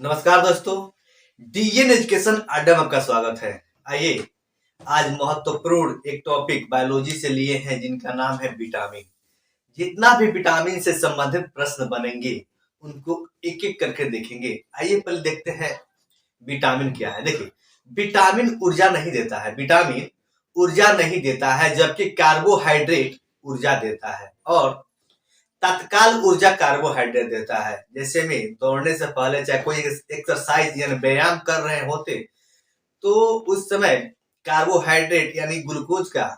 नमस्कार दोस्तों, DN education अड्डा में आपका स्वागत है। आइए आज महत्वपूर्ण एक टॉपिक बायोलॉजी से लिए हैं जिनका नाम है विटामिन। जितना भी विटामिन से संबंधित प्रश्न बनेंगे उनको एक एक करके देखेंगे। आइए पहले देखते हैं विटामिन क्या है। देखिए, विटामिन ऊर्जा नहीं देता है। विटामिन ऊर्जा नहीं देता है, जबकि कार्बोहाइड्रेट ऊर्जा देता है और तत्काल ऊर्जा कार्बोहाइड्रेट देता है। जैसे में दौड़ने से पहले चाहे कोई एक्सरसाइज यानी व्यायाम कर रहे होते तो उस समय कार्बोहाइड्रेट यानी ग्लूकोज का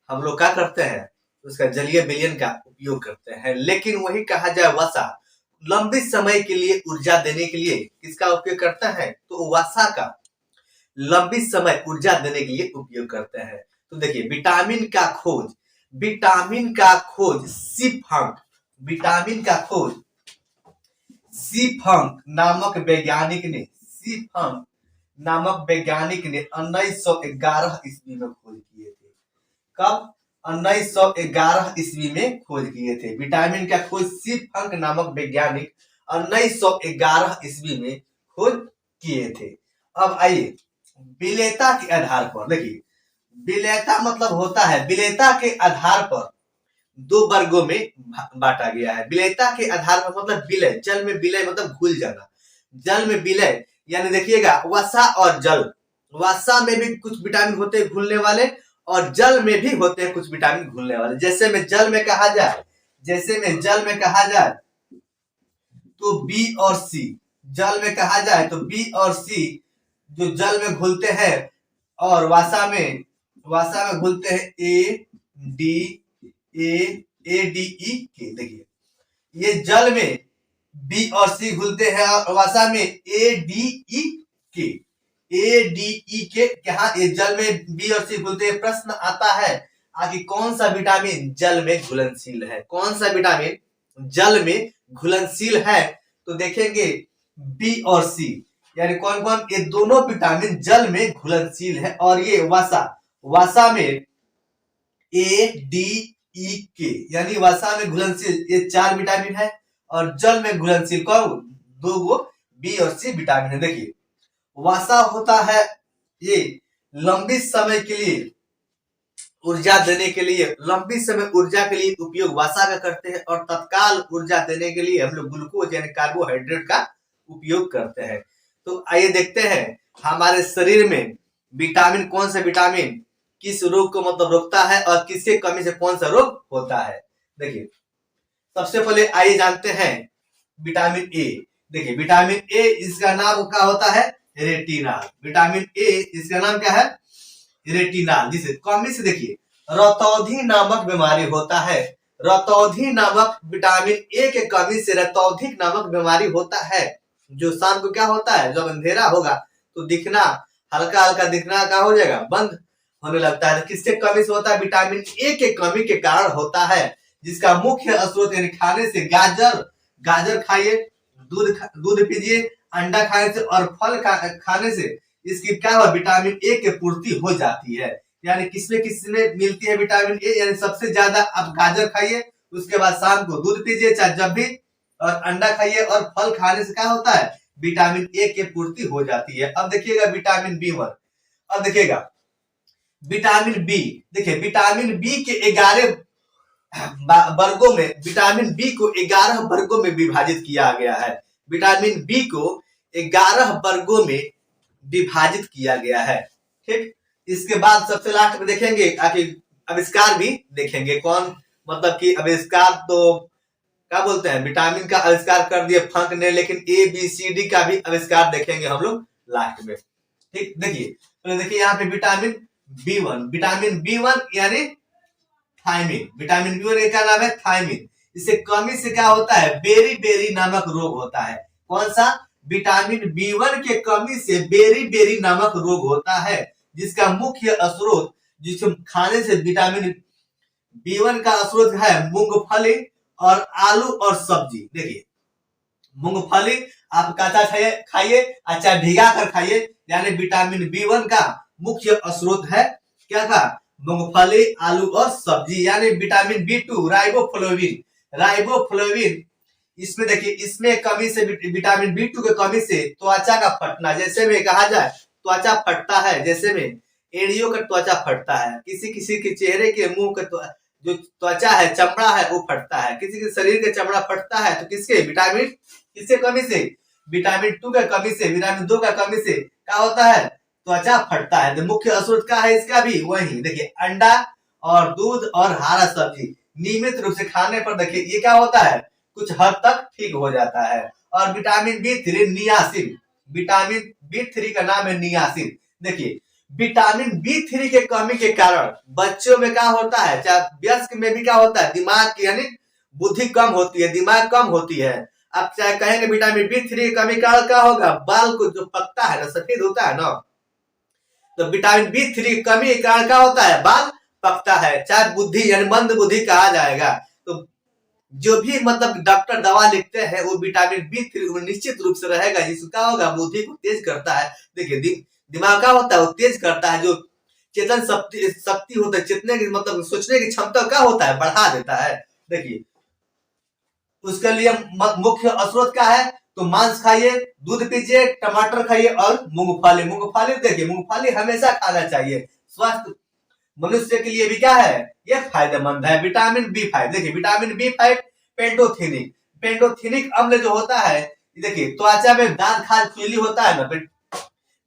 हम लोग क्या करते हैं, उसका जलीय विलयन का उपयोग करते हैं। लेकिन वही कहा जाए वसा लंबे समय के लिए ऊर्जा देने के लिए किसका उपयोग करता है, तो वसा का लंबी समय ऊर्जा देने के लिए उपयोग करते हैं। तो देखिए, विटामिन का खोज सीफंक नामक वैज्ञानिक ने 1911 ईस्वी में खोज किए थे। कब? 1911 ईस्वी में खोज किए थे। विटामिन का खोज सीफंक नामक वैज्ञानिक 1911 ईस्वी में खोज किए थे। अब आइए विलेयता के आधार पर देखिए, विलेयता मतलब होता है विलेयता के आधार पर दो वर्गों में बांटा गया है। विलेयता के आधार पर मतलब विलय, जल में विलय मतलब घुल जाना। जल में विलय यानी देखिएगा वसा और जल, वसा में भी कुछ विटामिन होते हैं घुलने वाले और जल में भी होते हैं कुछ विटामिन घुलने वाले। जैसे में जल में कहा जाए तो बी और सी, जल में कहा जाए तो बी और सी जो जल में घुलते हैं और वसा में घुलते हैं ए डी ई के। देखिए, ये जल में बी और सी घुलते हैं और वसा में ए डी ई के क्या ये जल में बी और सी घुलते हैं। प्रश्न आता है कि कौन सा विटामिन जल में घुलनशील है, कौन सा विटामिन जल में घुलनशील है। तो देखेंगे बी और सी यानी कौन कौन, ये दोनों विटामिन जल में घुलनशील है। और ये वसा में ए डी ई के यानी वसा में घुलनशील ये 4 विटामिन है और जल में घुलनशील कौन, 2 गो बी और सी विटामिन है। देखिए, वसा होता है ये लंबी समय के लिए ऊर्जा देने के लिए, लंबी समय ऊर्जा के लिए उपयोग वसा का करते हैं और तत्काल ऊर्जा देने के लिए हम लोग ग्लूकोज यानी कार्बोहाइड्रेट का उपयोग करते हैं। तो आइए देखते हैं हमारे शरीर में विटामिन, कौन सा विटामिन किस रोग को मतलब रोकता है और किसके कमी से कौन सा रोग होता है। देखिए, सबसे पहले आइए जानते हैं विटामिन ए। देखिए, विटामिन ए इसका नाम क्या होता है, रेटिनॉल। विटामिन ए इसका नाम क्या है, रेटिनॉल। जिसे कमी से देखिए रतौंधी नामक बीमारी होता है। रतौंधी नामक विटामिन ए के कमी से रतौंधी नामक बीमारी होता है, जो शाम को क्या होता है, जब अंधेरा होगा तो दिखना हल्का हल्का दिखना क्या हो जाएगा, बंद होने लगता है। किसके कमी से होता है, विटामिन ए के कमी के कारण होता है, जिसका मुख्य स्रोत यानी खाने से गाजर खाइए, दूध पीजिए, अंडा खाने से और फल खाने से इसकी क्या हो, विटामिन ए की पूर्ति हो जाती है। यानी किसमें मिलती है विटामिन ए, यानी सबसे ज्यादा आप गाजर खाइए, उसके बाद शाम को दूध पीजिए चाहे जब भी, और अंडा खाइए और फल खाने से क्या होता है, विटामिन ए की पूर्ति हो जाती है। अब देखिएगा विटामिन बी1। अब देखिएगा विटामिन बी, देखिए विटामिन बी के 11 वर्गों में, विटामिन बी को 11 वर्गों में विभाजित किया गया है। विटामिन बी को 11 वर्गों में विभाजित किया गया है। ठीक, इसके बाद सबसे लास्ट में देखेंगे आविष्कार भी देखेंगे। कौन मतलब कि आविष्कार तो क्या बोलते हैं, विटामिन का आविष्कार कर दिए फंक ने, लेकिन ए बी सी डी का भी आविष्कार देखेंगे हम लोग लास्ट में। ठीक, देखिए यहाँ पे विटामिन बी1 यानी थायमिन। विटामिन बी1 का नाम है थायमिन। इससे कमी से क्या होता है, बेरी नामक रोग होता है। कौन सा, विटामिन बी1 के कमी से बेरी नामक रोग होता है, जिसका मुख्य स्रोत, जिसको खाने से विटामिन बी1 का स्रोत है मूंगफली और आलू और सब्जी। देखिए, मूंगफली आप कच्चा खाइए, अच्छा भिगा कर खाइए, यानी विटामिन बी1 का मुख्य स्रोत है क्या का, मूंगफली, आलू और सब्जी। यानी विटामिन बी2 राइबोफ्लेविन इसमें देखिए, इसमें कमी से विटामिन बी टू की कमी से त्वचा का फटना, जैसे में कहा जाए त्वचा फटता है, जैसे में एड़ियों का त्वचा फटता है, किसी किसी के चेहरे के मुंह का जो त्वचा है, चमड़ा है, वो फटता है, किसी के शरीर का चमड़ा फटता है, तो किसके विटामिन किसके कमी से, विटामिन 2 का कमी से, विटामिन 2 का कमी से क्या होता है, त्वचा फटता है। तो मुख्य स्रोत क्या है इसका भी वही, देखिए अंडा और दूध और हरा सब्जी नियमित रूप से खाने पर देखिए ये क्या होता है, कुछ हद तक ठीक हो जाता है। और vitamin B3 niacin, vitamin B3 का नाम है नियासिन। देखिए विटामिन बी3 के कमी के कारण बच्चों में क्या होता है, चाहे वयस्क में भी क्या होता है, दिमाग की यानी बुद्धि कम होती है, दिमाग कम होती है। अब चाहे कहेंगे विटामिन बी3 की कमी कारण क्या होगा, बाल को जो पकता है ना, सफेद होता है ना, तो विटामिन बी3 की कमी के कारण क्या होता है, बाल पकता है, चाहे बुद्धि यानी मंद बुद्धि कहा जाएगा। तो जो भी मतलब डॉक्टर दवा लिखते हैं वो विटामिन बी3 निश्चित रूप से रहेगा, जिसका होगा बुद्धि को तेज करता है। देखिए दिमाग का होता है वो तेज करता है, जो चेतन शक्ति होता है, चेतने की मतलब सोचने की क्षमता का होता है, बढ़ा देता है। देखिए उसके लिए मुख्य स्रोत क्या है, तो मांस खाइए, दूध पीजिए, टमाटर खाइए और मूंगफली। मूंगफली देखिए, मूंगफली हमेशा खाना चाहिए, स्वास्थ्य मनुष्य के लिए भी क्या है, ये फायदेमंद है। विटामिन बी5, देखिए विटामिन बी5 पेंटोथेनिक, पेंटोथेनिक अम्ल जो होता है, देखिए त्वचा में दांत खाज खुजली होता है ना,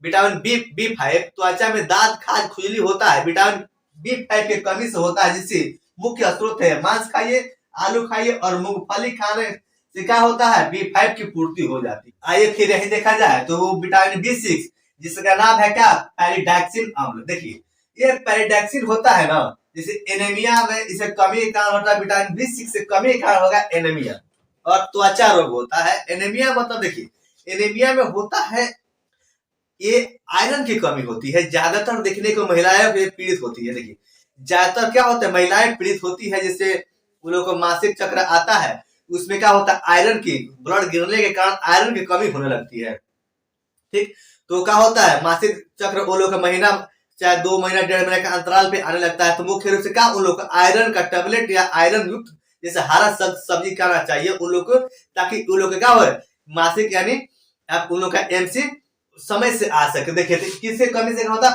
विटामिन बी5 त्वचा में दांत खाज खुजली होता है, विटामिन बी5 की कमी से होता है, जिससे मुख्य स्रोत है मांस खाइए, आलू खाइए और मूंगफली खाने से क्या होता है, बी5 की पूर्ति हो जाती है। आइए फिर यही देखा जाए तो विटामिन बी6 जिसका नाम है क्या, पैरिडैक्सिन अम्ल। देखिए ये पैरिडैक्सिन होता है ना, जैसे एनीमिया में इसे कमी के कारण होता है, विटामिन बी6 से कमी के कारण होगा एनीमिया और त्वचा रोग होता है। एनीमिया मतलब देखिए एनीमिया में होता है ये आयरन की कमी होती है, ज्यादातर देखने को महिलाएं पीड़ित होती है। देखिए ज्यादातर क्या होता है, महिलाएं पीड़ित होती है, जैसे उन लोगों को मासिक चक्र आता है, उसमें क्या होता है, आयरन की ब्लड गिरने के कारण आयरन की कमी होने लगती है। ठीक, तो क्या होता है, मासिक चक्र वो लोग का महीना चाहे 2 महीना 1.5 महीने का अंतराल पे आने लगता है, तो मुख्य रूप से क्या उन लोग को आयरन का टेबलेट या आयरन युक्त जैसे हरा सब्जी खाना चाहिए उन लोग को, ताकि उन लोग का क्या हो, मासिक यानी आप उन लोग का एमसी समय से आ सके। देखिए किसके कमी से होता,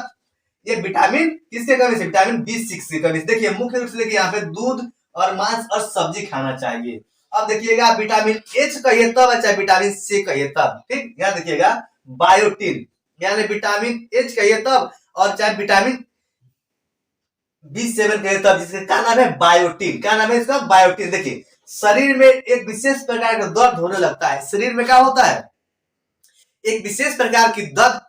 ये विटामिन किसके कमी से, विटामिन बी6 की कमी से। देखिए मुख्य रूप से देखिए यहाँ पे दूध और मांस और सब्जी खाना चाहिए। अब देखिएगा विटामिन एच कहिए तब, चाहे विटामिन सी कहिए तब, ठीक, यहाँ देखिएगा बायोटिन यानी विटामिन एच कहिए तब, और चाहे विटामिन बी7 कहिए तब, जिसका क्या नाम है, बायोटिन। क्या नाम है इसका, बायोटिन। देखिए शरीर में एक विशेष प्रकार का दर्द होने लगता है, शरीर में क्या होता है, एक विशेष प्रकार की दर्द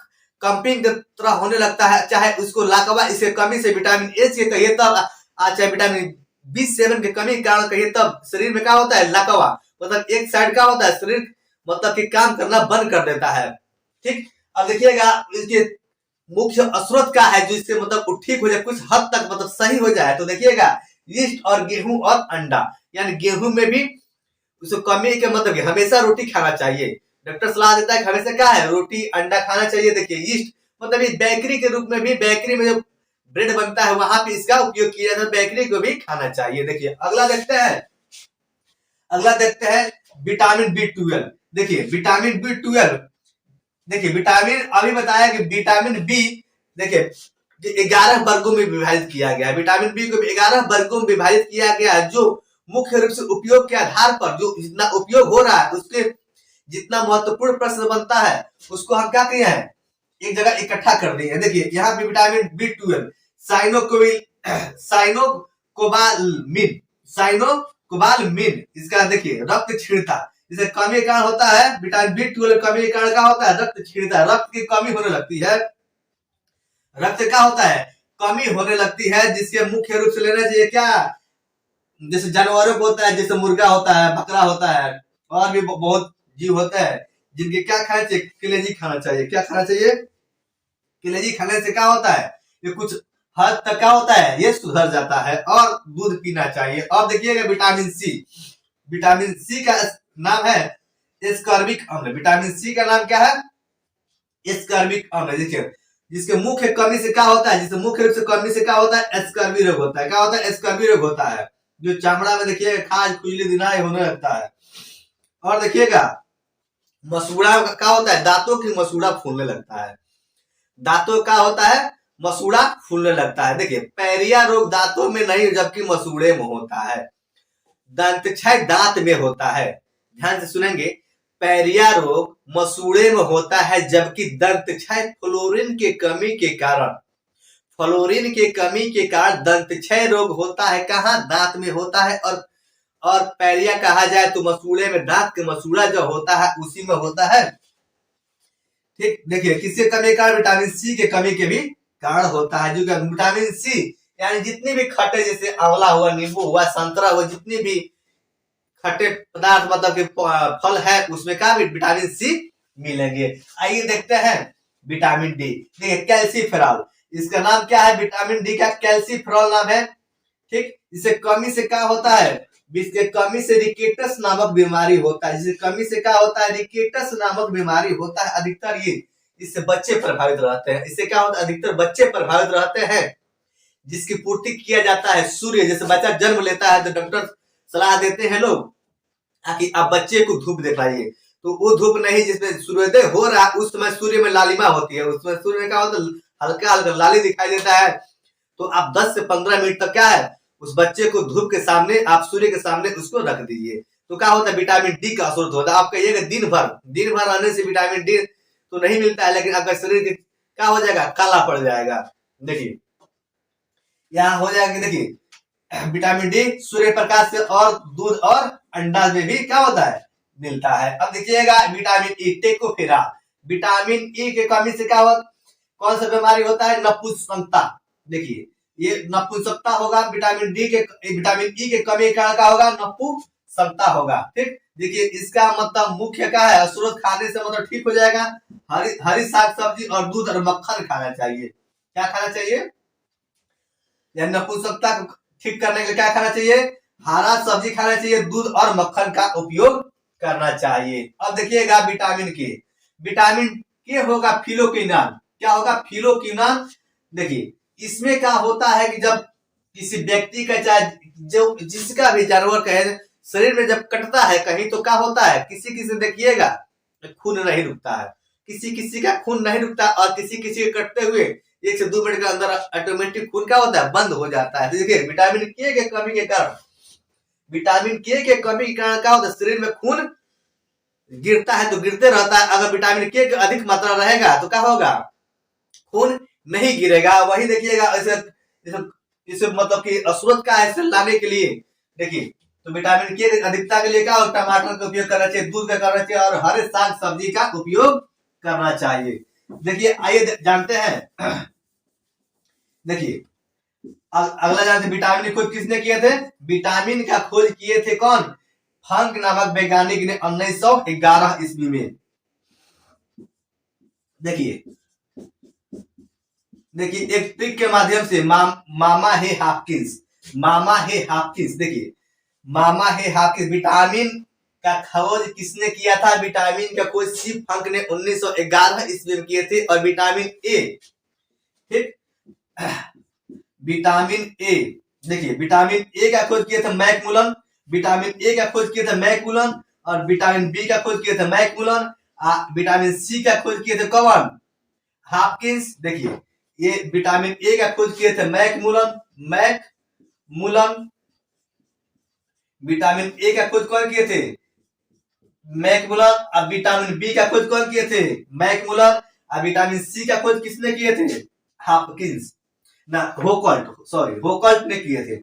कंपिंग की तरह होने लगता है, चाहे उसको लाकवा इसके कमी से विटामिन एच के कहिए तब, चाहे विटामिन बी7 की कमी के कारण कहिए तब, शरीर में क्या होता है, लाकवा मतलब एक साइड का होता है, शरीर मतलब कि काम करना बंद कर देता है। ठीक, अब देखिएगा इसके मुख्य स्रोत क्या है, जो इससे मतलब ठीक हो जाए, कुछ हद तक मतलब सही हो जाए, तो देखिएगा यीस्ट और गेहूं और अंडा, यानी गेहूं में भी उसको कमी के मतलब हमेशा रोटी खाना चाहिए, डॉक्टर सलाह देता है कि हमेशा क्या है, रोटी अंडा खाना चाहिए। देखिए यीस्ट मतलब ये बेकरी के रूप में भी, बेकरी में जो ब्रेड बनता है वहां पे इसका उपयोग किया जाता है, बेकरी को भी खाना चाहिए। देखिए अगला देखते हैं विटामिन बी12। देखिए विटामिन बी12, देखिए विटामिन अभी बताया कि विटामिन बी देखिए 11 वर्गों में विभाजित किया गया है, विटामिन बी को 11 वर्गों में विभाजित किया गया है, जो मुख्य रूप से उपयोग के आधार पर जो जितना उपयोग हो रहा है उसके जितना महत्वपूर्ण प्रश्न बनता है उसको हम क्या किए हैं, एक जगह इकट्ठा कर दिए हैं। देखिए यहाँ पे विटामिन बी12 साइनोकोबालमिन इसका देखिए रक्त क्षीणता, जिसे कमी के कारण होता है, विटामिन बी12 कमी के कारण क्या होता है, रक्त क्षीणता, रक्त की कमी होने लगती है, रक्त क्या होता है, कमी होने लगती है, जिसके मुख्य रूप से लेना चाहिए क्या, जैसे जानवरों को होता है, जैसे मुर्गा होता है, बकरा होता है, और भी बहुत जीव होते हैं जिनके क्या खाना चाहिए, कलेजी खाना चाहिए। क्या खाना चाहिए, कलेजी खाने से क्या होता है, ये कुछ हद तक क्या होता है, ये सुधर जाता है, और दूध पीना चाहिए। अब देखिएगा विटामिन सी, विटामिन सी का नाम है एस्कॉर्बिक अम्ल। विटामिन सी का नाम क्या है, एस्कॉर्बिक अम्ल। देखिए जिसके मुख्य कमी से क्या होता है, जिसके मुख्य रूप से कमी से क्या होता है, एस्कॉर्बी रोग होता है। क्या होता है, एस्कॉर्बी रोग होता है, जो चमड़ा में देखिए खाज खुजली दिनाई होने लगता है। और देखिएगा मसूड़ा क्या होता है, दांतों की मसूड़ा फूलने लगता है, दांतों का होता है मसूड़ा फूलने लगता है। देखिए पैरिया रोग दांतों में नहीं जबकि मसूड़े में होता है, दंत क्षय दांत में होता है। ध्यान से सुनेंगे, पैरिया रोग मसूड़े में होता है जबकि दंत क्षय फ्लोरीन के कमी के कारण, फ्लोरीन के कमी के कारण दंत क्षय रोग होता है कहाँ, दांत में होता है। और पैरिया कहा जाए तो मसूड़े में, दांत के मसूड़ा जो होता है उसी में होता है। ठीक, देखिए किसके कमी के कारण, विटामिन सी के कमी के भी कारण होता है। जो विटामिन सी यानी जितनी भी खट्टे, जैसे आंवला हुआ, नींबू हुआ, संतरा हुआ, जितनी भी खट्टे पदार्थ मतलब कि फल है उसमें क्या विटामिन सी मिलेंगे। आइए देखते हैं विटामिन डी। देखिए कैल्सीफेरॉल, इसका नाम क्या है, विटामिन डी का कैल्सीफेरॉल नाम है। ठीक, इससे कमी से क्या होता है, इसके कमी से रिकेटस नामक बीमारी होता है। जिससे कमी से क्या होता है, रिकेटस नामक बीमारी होता है। अधिकतर ये इससे बच्चे प्रभावित रहते हैं। इससे क्या होता है, अधिकतर बच्चे प्रभावित रहते हैं, जिसकी पूर्ति किया जाता है सूर्य। जैसे बच्चा जन्म लेता है तो डॉक्टर सलाह देते हैं लोग कि आप बच्चे को धूप दिखाइए, तो वो धूप नहीं जिसमें सूर्योदय हो रहा है उस समय सूर्य में लालिमा होती है, उसमें सूर्य में क्या होता है, हल्का हल्का लाली दिखाई देता है। तो आप 10 से 15 मिनट तक क्या है, उस बच्चे को धूप के सामने, आप सूर्य के सामने उसको रख दीजिए, तो क्या होता है, विटामिन डी का असर होता है। आप कहिएगा दिन भर रहने से विटामिन डी तो नहीं मिलता है, लेकिन आपका शरीर क्या हो जाएगा, काला पड़ जाएगा। देखिए यहाँ हो जाएगा, देखिए विटामिन डी सूर्य प्रकाश से और दूध और अंडा में भी क्या होता है, मिलता है। अब देखिएगा विटामिन ई, टेकोफेरा, विटामिन ई के कमी से क्या होता, कौन सा बीमारी होता है, नपुंसकता। देखिए ये नपुंसकता होगा, विटामिन डी के, विटामिन ई के कमी का क्या होगा, नपुंसकता होगा। ठीक, देखिए इसका मतलब मुख्य क्या है, स्रोत खाने से मतलब ठीक हो जाएगा। हरी साग सब्जी और दूध और मक्खन खाना चाहिए। क्या खाना चाहिए, नपुंसकता को ठीक करने के लिए क्या खाना चाहिए, हरा सब्जी खाना चाहिए, दूध और मक्खन का उपयोग करना चाहिए। अब देखिएगा विटामिन के, विटामिन के होगा फिलोक्विनोन। क्या होगा, फिलोक्विनोन। देखिए इसमें क्या होता है कि जब किसी व्यक्ति का, चाहे जो जिसका भी जानवर का है, शरीर में जब कटता है कहीं तो क्या होता है, किसी देखिएगा खून नहीं रुकता है, किसी का खून नहीं रुकता, और किसी के कटते हुए 1 से 2 मिनट के अंदर ऑटोमेटिक खून क्या होता है, बंद हो जाता है। तो देखिए विटामिन के कमी के कारण, विटामिन के कमी के कारण क्या होता है, शरीर में खून गिरता है तो गिरते रहता है। अगर विटामिन के अधिक मात्रा रहेगा तो क्या होगा, खून नहीं गिरेगा। वही देखिएगा इसे मतलब कि स्रोत का ऐसे लाने के लिए, देखिए तो विटामिन के अधिकता के लिए क्या होगा, टमाटर का उपयोग करना चाहिए, दूध का करना चाहिए, और हरे साग सब्जी का उपयोग करना चाहिए। देखिए आइए जानते हैं, देखिए अगला जानते, विटामिन की खोज किसने किए थे, विटामिन का खोज किए थे कौन, फंक नामक वैज्ञानिक ने 1911 ईस्वी में। देखिए एक ट्रिक के माध्यम से मामा हे हॉपकिंस, देखिए मामा हे हॉपकिंस, विटामिन का खोज किसने किया था, विटामिन का खोज सी फंक ने 1911 ईस्वी में किए थे। और विटामिन ए, ठीक, विटामिन ए, देखिए विटामिन ए का खोज किए थे मैकमुलन, विटामिन ए का खोज किए थे मैकमुलन, और विटामिन बी का खोज किए थे मैकमुलन, विटामिन सी का खोज किए थे कौन, हॉपकिंस। देखिए ये विटामिन ए का खोज किए थे मैकमुलन, विटामिन ए का खोज कौन किए थे, मैकमुलन। अब विटामिन बी का खोज कौन किए थे, मैकमुलन। अब विटामिन सी का खोज किसने किए थे, हॉपकिंस ना, होकल्ट ने किए थे,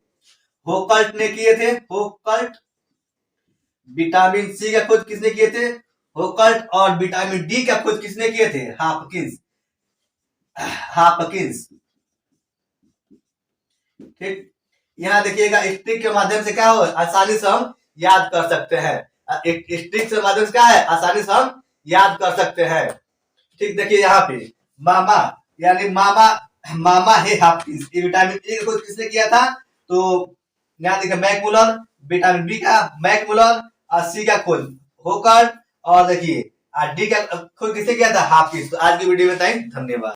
होकल्ट। विटामिन सी का खोज किसने किए थे, होकल्ट। और विटामिन डी का खोज किसने किए थे, हॉपकिंस। ठीक, यहाँ देखिएगा स्ट्रिक के माध्यम से क्या हो, आसानी से हम याद कर सकते हैं। स्ट्रिक के माध्यम से क्या है, आसानी से हम याद कर सकते हैं। ठीक, देखिए यहाँ पे मामा यानी मामा हे हॉपकिंस, ये विटामिन ए का खोज किसने किया था, तो यहाँ देखिए मैकमुलन, विटामिन बी का मैकमुलन, और सी का खोज होकल्ट, और देखिए डी का खोज किसने किया था, हॉपकिंस। तो आज की वीडियो में धन्यवाद।